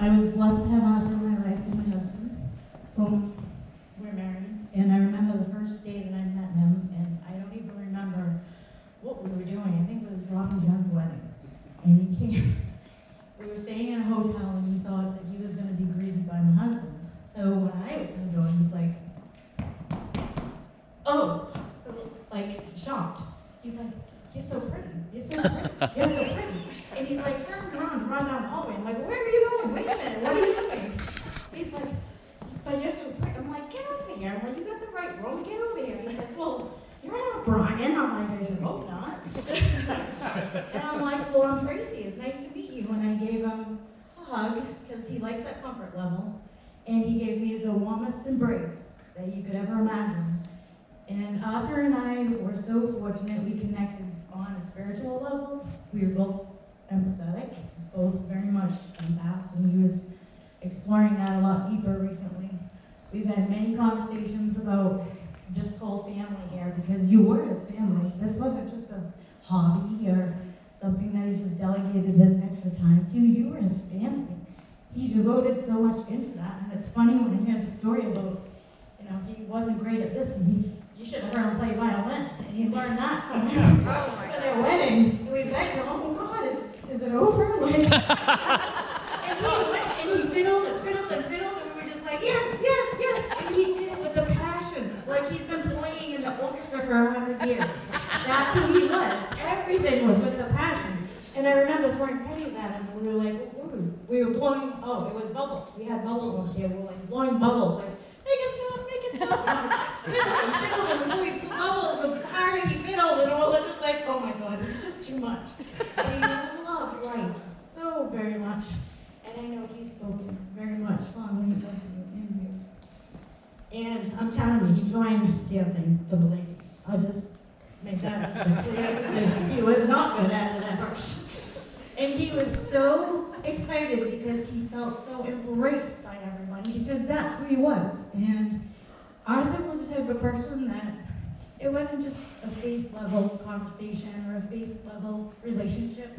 I was blessed to have Arthur in my life, and my husband, whom we're married. And I remember the first day that I met him, and I don't even remember what we were doing. I think it was Rob and John's wedding. And he came, we were staying in a hotel, and he thought that he was going to be greeted by my husband. So when I opened the door, he's like, oh, like shocked. He's like, you're so pretty, you're so pretty, you're so pretty. And he's like, turn around and run down the hallway. I'm like, where are you going? Wait a minute, what are you doing? He's like, but you're so pretty. I'm like, get over here. I'm like, you got the right room, get over here. He's like, well, you're not Brian. I'm like, I should hope not. And I'm like, well, I'm Tracy. It's nice to meet you. And I gave him a hug, because he likes that comfort level. And he gave me the warmest embrace that you could ever imagine. And Arthur and I were so fortunate we connected on a spiritual level. We were both empathetic, both very much empaths, and he was exploring that a lot deeper recently. We've had many conversations about this whole family here, because you were his family. This wasn't just a hobby or something that he just delegated his extra time to. You were his family. He devoted so much into that, and it's funny when I hear the story about, he wasn't great at this, and you should have heard him play violin, and he learned that for their wedding. And we begged him, oh God, is it over? Like, and he went and he fiddled and fiddled and fiddled, and we were just like, yes, yes, yes. And he did it with a passion, like he's been playing in the orchestra for 100 years. That's who he was. Everything was with a passion. And I remember throwing pennies at him, and we were like, we were blowing, it was bubbles. We had bubbles on here. We were like blowing bubbles, like, make it stop, make it stop. And we blew bubbles of harder he fiddled, and all just like, oh my God, it's just too much. And he loved life so very much. And I know he's spoken very much fondly of you in you. And I'm telling you, he joined dancing for the ladies. I'll just make that just a clear decision. He was not good at it at first. And he was so excited because he felt so embraced by everybody, because that's who he was. And Arthur was the type of person that it wasn't just a face level conversation or a face level relationship.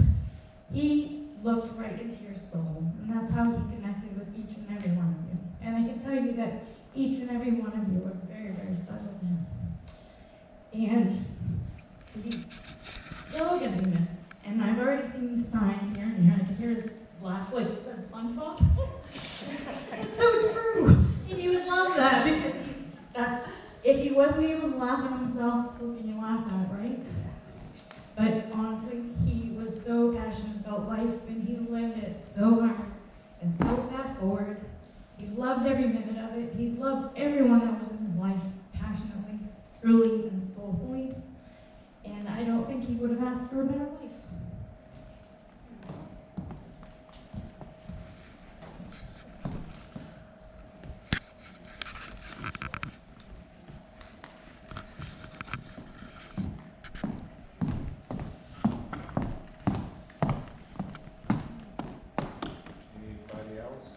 He looked right into your soul, and that's how he connected with each and every one of you. And I can tell you that each and every one of you are very, very special to him. And he's so gonna be missed. And I've already seen the signs here and here. I can hear his laugh, like it said SpongeBob. It's so true. And you would love that, because if he wasn't able to laugh at himself, who can you laugh at, right? But honestly, he was so passionate about life, and he lived it so hard and so fast forward. He loved every minute of it. He loved everyone that was in his life passionately, truly, and soulfully. And I don't think he would have asked for a better life. Anybody else?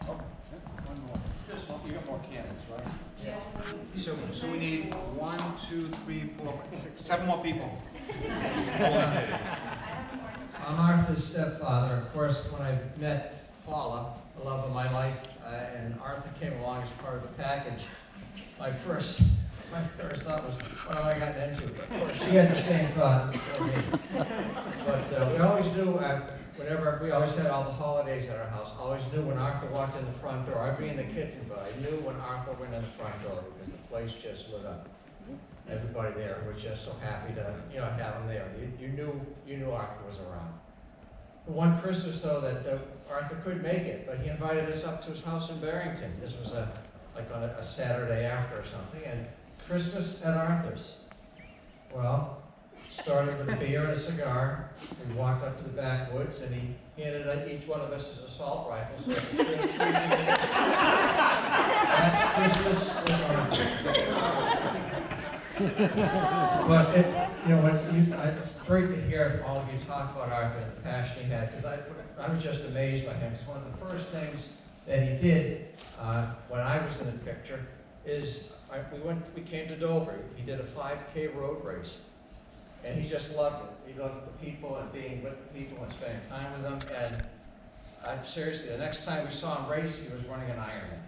Oh, one more. Just one. You got more candles, right? Yeah. So we need 1, 2, 3, 4, 5, 6, 7 more people. I'm Arthur's stepfather. Of course, when I met Paula, the love of my life, and Arthur came along as part of the package, my first thought was, what have I gotten into? Of course, she had the same thought for me. But we always knew, we always had all the holidays at our house, always knew when Arthur walked in the front door. I'd be in the kitchen, but I knew when Arthur went in the front door, because the place just lit up. Everybody there was just so happy to, have him there. You knew Arthur was around. One Christmas, though, that Arthur couldn't make it, but he invited us up to his house in Barrington. This was like on a Saturday after or something, and Christmas at Arthur's. Well, started with a beer and a cigar. We walked up to the backwoods, and he handed each one of us an assault rifle. So that's Christmas with Arthur. But it's great to hear all of you talk about Arthur and the passion he had, because I was just amazed by him. It's one of the first things that he did when I was in the picture is we came to Dover. He did a 5K road race. And he just loved it. He loved the people and being with the people and spending time with them. And seriously, the next time we saw him race, he was running an Ironman.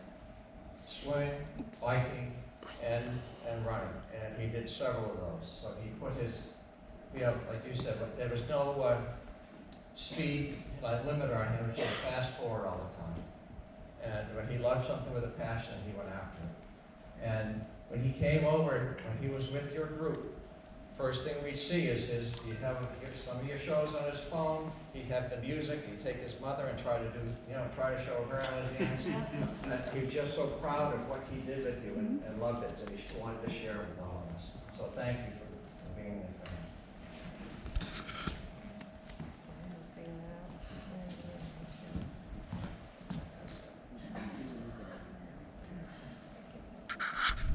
Swimming, biking, and running. And he did several of those. So he put his, like you said, there was no speed limiter on him. He was fast forward all the time. And when he loved something with a passion, he went after it. And when he came over, when he was with your group, first thing we'd see is he'd have some of your shows on his phone, he'd have the music, he'd take his mother and try to show her how to dance. And he was just so proud of what he did with you and loved it, so he wanted to share it with all of us. So thank you for being there for him.